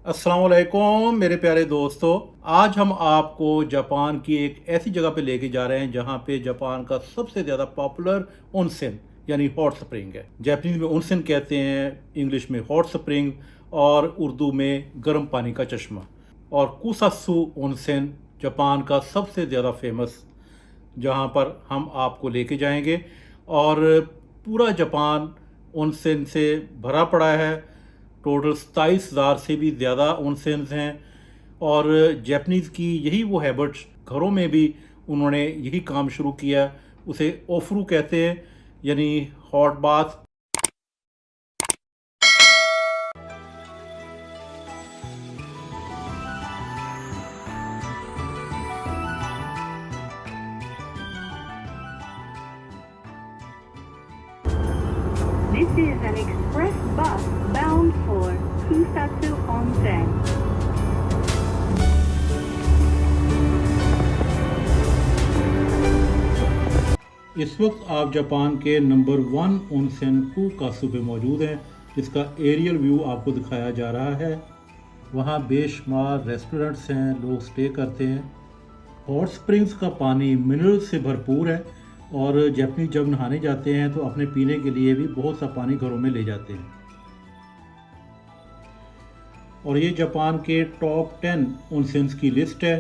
अस्सलाम वालेकुम मेरे प्यारे दोस्तों। आज हम आपको जापान की एक ऐसी जगह पे लेके जा रहे हैं जहाँ पे जापान का सबसे ज़्यादा पॉपुलर ओनसेन यानी हॉट स्प्रिंग है। जापानीज में ओनसेन कहते हैं, इंग्लिश में हॉट स्प्रिंग और उर्दू में गर्म पानी का चश्मा। और कुसासु ओनसेन जापान का सबसे ज़्यादा फेमस, जहाँ पर हम आपको लेके जाएंगे। और पूरा जापान ओनसेन से भरा पड़ा है। टोटल 27,000 से भी ज़्यादा ओनसेन्स हैं। और जैपनीज़ की यही वो हैबिट्स, घरों में भी उन्होंने यही काम शुरू किया। उसे ओफ्रू कहते हैं, यानी hot bath. This is an express bus bound for Kusatsu Onsen. इस वक्त आप जापान के नंबर 1 ओनसेन फुकासु पे मौजूद हैं, जिसका एरियल व्यू आपको दिखाया जा रहा है। वहाँ बेशुमार रेस्टोरेंट्स हैं, लोग स्टे करते हैं। हॉट स्प्रिंग्स का पानी मिनरल से भरपूर है और जापानी जब नहाने जाते हैं तो अपने पीने के लिए भी बहुत सा पानी घरों में ले जाते हैं। और ये जापान के टॉप 10 ओनसेन्स की लिस्ट है।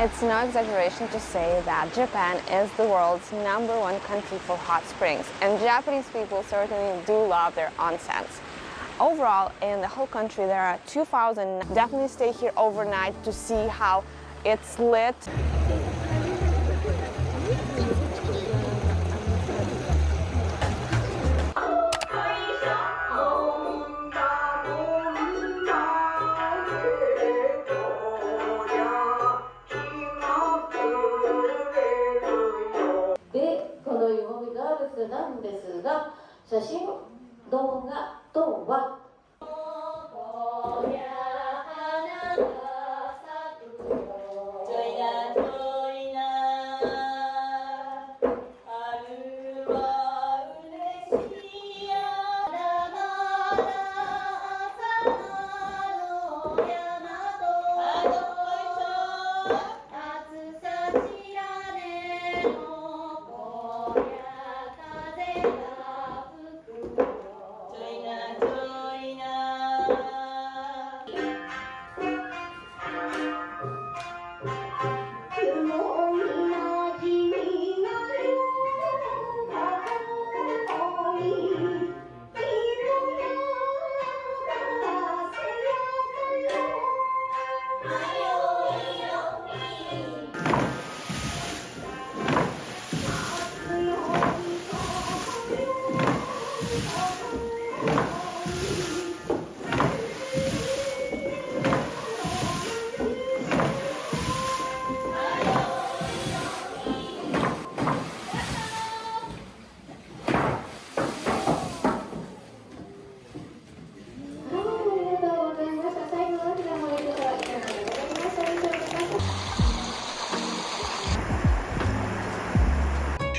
It's no exaggeration to say that Japan is the world's #1 country for hot springs, and Japanese people certainly do love their onsens. Overall, in the whole country, there are 2,000. Definitely stay here overnight to see how it's lit. 写真動画等は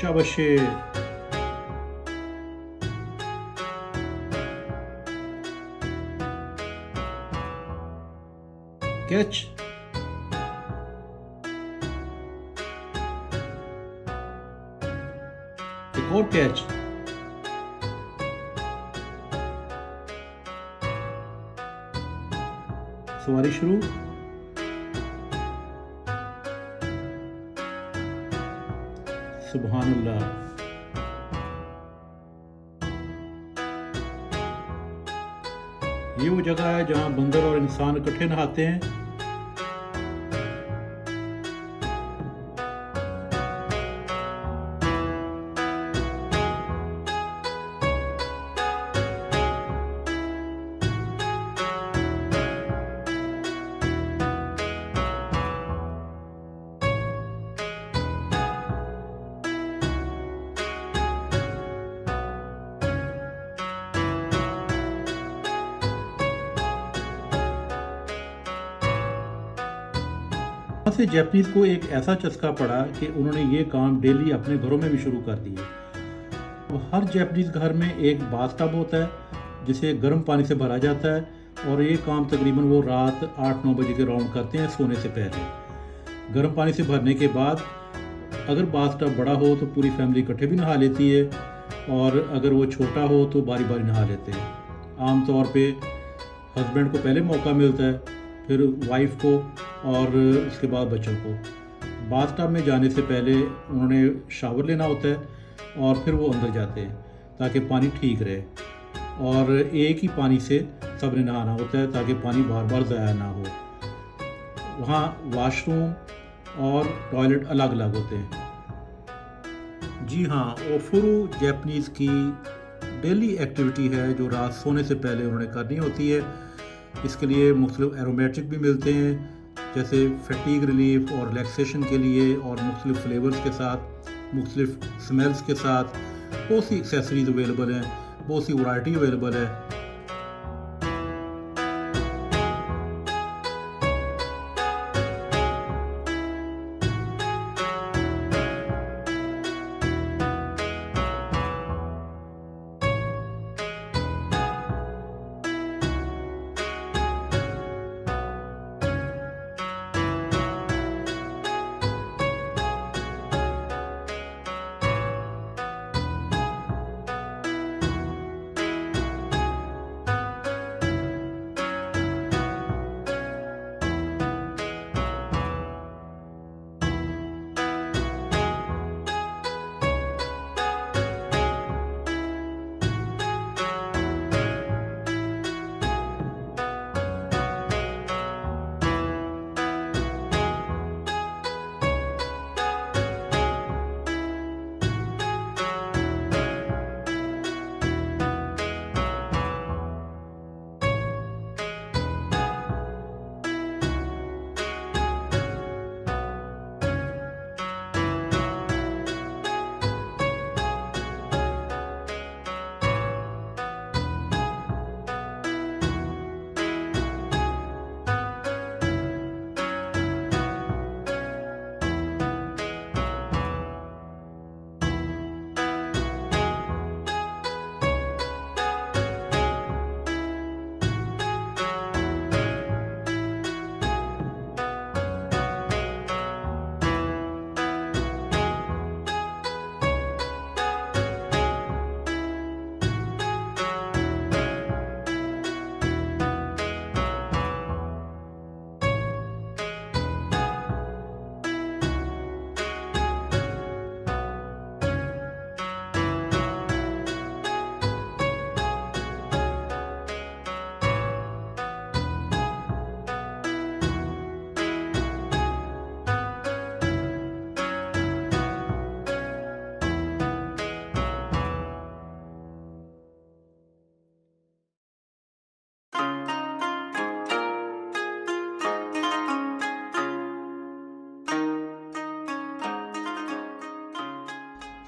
शाबाशे। Catch. एक और catch. सवारी शुरू। सुभान अल्लाह। ये वो जगह है जहां बंदर और इंसान इकट्ठे नहाते हैं। से जैपनीज को एक ऐसा चस्का पड़ा कि उन्होंने ये काम डेली अपने घरों में भी शुरू कर दिए। अब हर जैपनीज घर में एक बाथटब होता है जिसे गर्म पानी से भरा जाता है और ये काम तकरीबन वो रात 8-9 बजे के राउंड करते हैं सोने से पहले। गर्म पानी से भरने के बाद अगर बाथटब बड़ा हो तो पूरी फैमिली इकट्ठे भी नहा लेती है और अगर वो छोटा हो तो बारी बारी नहा लेते हैं। आम तौर पे हस्बैंड को पहले मौका मिलता है, फिर वाइफ को और उसके बाद बच्चों को। बाथटब में जाने से पहले उन्होंने शावर लेना होता है और फिर वो अंदर जाते हैं ताकि पानी ठीक रहे, और एक ही पानी से सबने नहाना होता है ताकि पानी बार बार ज़ाया ना हो। वहाँ वॉशरूम और टॉयलेट अलग अलग होते हैं। जी हाँ, ओफुरु जैपनीज़ की डेली एक्टिविटी है जो रात सोने से पहले उन्होंने करनी होती है। इसके लिए मुख्तलिफ एरोमेटिक भी मिलते हैं जैसे फैटीग रिलीफ और रिलैक्सेशन के लिए, और मुख्तलिफ फ्लेवर्स के साथ, मुख्तलिफ स्मेल्स के साथ बहुत सी एक्सेसरीज अवेलेबल हैं, बहुत सी वैरायटी अवेलेबल है।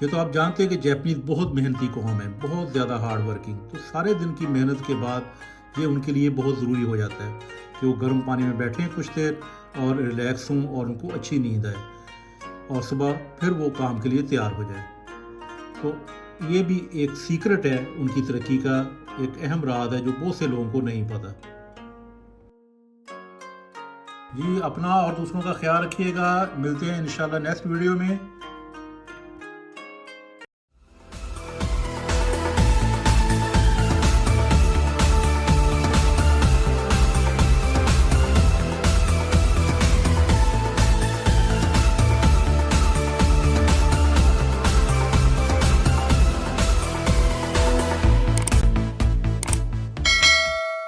ये तो आप जानते हैं कि जापानीज बहुत मेहनती कौम है, बहुत ज़्यादा हार्ड वर्किंग। तो सारे दिन की मेहनत के बाद ये उनके लिए बहुत ज़रूरी हो जाता है कि वो गर्म पानी में बैठें कुछ देर और रिलैक्स हों और उनको अच्छी नींद आए और सुबह फिर वो काम के लिए तैयार हो जाए। तो ये भी एक सीक्रेट है उनकी तरक्की का, एक अहम राज है जो बहुत से लोगों को नहीं पता। जी अपना और दूसरों का ख्याल रखिएगा। मिलते हैं इंशाल्लाह नेक्स्ट वीडियो में।